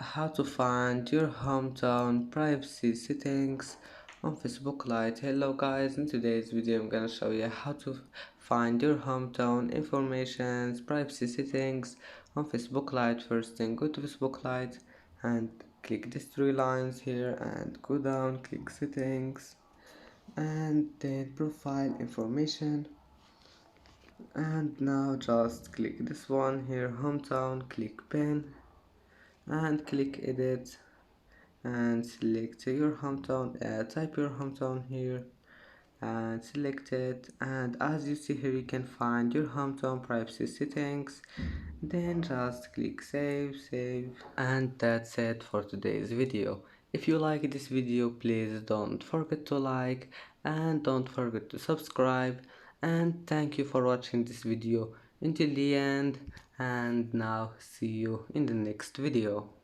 How to find your hometown privacy settings on Facebook Lite. Hello guys, in today's video I'm gonna show you how to find your hometown information privacy settings on Facebook Lite. First thing, go to Facebook Lite and click these three lines here and go down, click settings and then profile information, and now just click this one here, hometown, click pin and click edit and select your hometown. Type your hometown here and select it, and as you see here you can find your hometown privacy settings. Then just click save, and that's it for today's video. If you like this video, please don't forget to like and don't forget to subscribe, and thank you for watching this video until the end, and now see you in the next video.